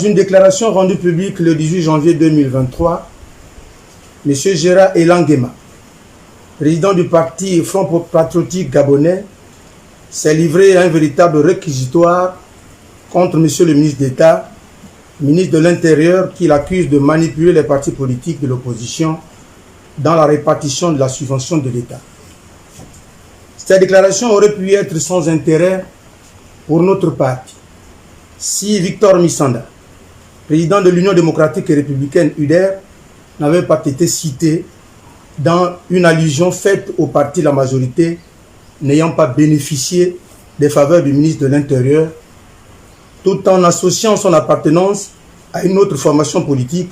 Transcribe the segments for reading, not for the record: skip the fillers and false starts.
une déclaration rendue publique le 18 janvier 2023, M. Gérard Elangema, président du parti Front Patriotique Gabonais, s'est livré à un véritable réquisitoire contre M. le ministre d'État, ministre de l'Intérieur, qui l'accuse de manipuler les partis politiques de l'opposition dans la répartition de la subvention de l'État. Cette déclaration aurait pu être sans intérêt pour notre parti si Victor Missanda, président de l'Union démocratique et républicaine UDR, n'avait pas été cité dans une allusion faite au parti de la majorité n'ayant pas bénéficié des faveurs du ministre de l'Intérieur, tout en associant son appartenance à une autre formation politique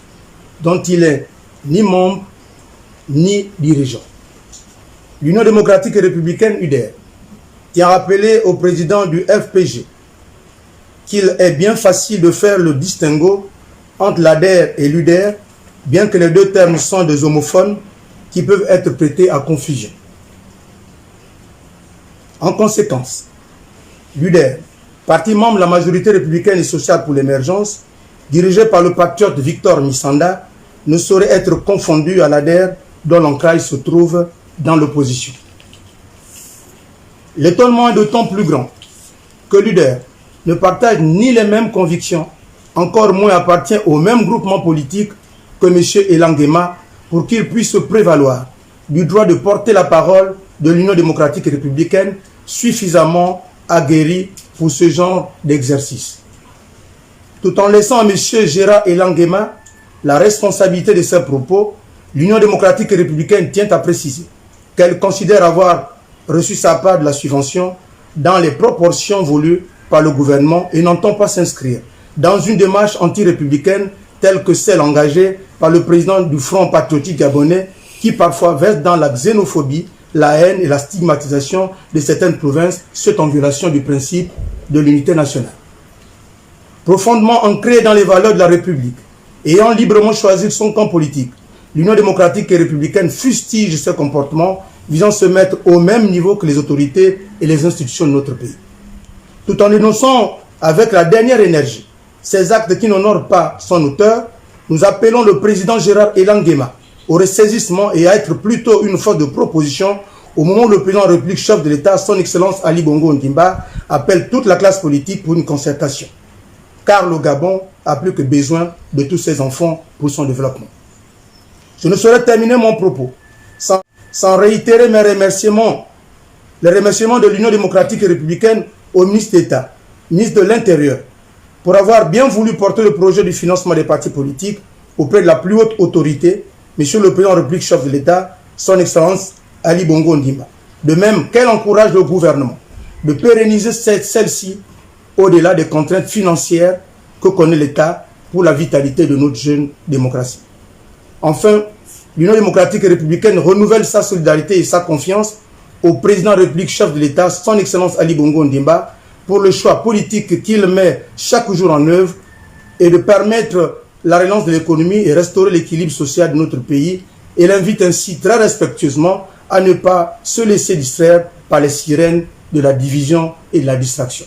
dont il est ni membre ni dirigeant. L'Union démocratique et républicaine UDR qui a rappelé au président du FPG qu'il est bien facile de faire le distinguo entre l'ADER et l'UDR, bien que les deux termes sont des homophones qui peuvent être prêtés à confusion. En conséquence, l'UDR, parti membre de la majorité républicaine et sociale pour l'émergence, dirigé par le patriote Victor Missanda, ne saurait être confondu à l'ADER dont l'ancrage se trouve dans l'opposition. L'étonnement est d'autant plus grand que l'UDR ne partage ni les mêmes convictions, encore moins appartient au même groupement politique que M. Elangema pour qu'il puisse se prévaloir du droit de porter la parole de l'Union démocratique et républicaine suffisamment aguerri pour ce genre d'exercice. Tout en laissant à M. Gérard Elangema la responsabilité de ses propos, l'Union démocratique et républicaine tient à préciser qu'elle considère avoir reçu sa part de la subvention dans les proportions voulues par le gouvernement et n'entend pas s'inscrire dans une démarche anti-républicaine telle que celle engagée par le président du Front Patriotique Gabonais qui parfois verse dans la xénophobie, la haine et la stigmatisation de certaines provinces, c'est en violation du principe de l'unité nationale. Profondément ancrée dans les valeurs de la République, ayant librement choisi son camp politique, l'Union démocratique et républicaine fustige ce comportement visant à se mettre au même niveau que les autorités et les institutions de notre pays. Tout en dénonçant avec la dernière énergie ces actes qui n'honorent pas son auteur, nous appelons le président Gérard Elangema au ressaisissement et à être plutôt une force de proposition au moment où le président de la République, chef de l'État, son Excellence Ali Bongo Ondimba, appelle toute la classe politique pour une concertation. Car le Gabon a plus que besoin de tous ses enfants pour son développement. Je ne saurais terminer mon propos sans réitérer mes remerciements, les remerciements de l'Union démocratique et républicaine au ministre d'État, ministre de l'Intérieur, pour avoir bien voulu porter le projet du financement des partis politiques auprès de la plus haute autorité, Monsieur le Président de la République, chef de l'État, son Excellence Ali Bongo Ondimba. De même qu'elle encourage le gouvernement de pérenniser celle-ci au-delà des contraintes financières que connaît l'État pour la vitalité de notre jeune démocratie. Enfin, l'Union démocratique et républicaine renouvelle sa solidarité et sa confiance au président de la République, chef de l'État, son Excellence Ali Bongo Ondimba, pour le choix politique qu'il met chaque jour en œuvre et de permettre la relance de l'économie et restaurer l'équilibre social de notre pays, et l'invite ainsi très respectueusement à ne pas se laisser distraire par les sirènes de la division et de la distraction.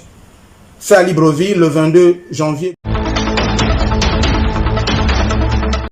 Fait à Libreville le 22 janvier.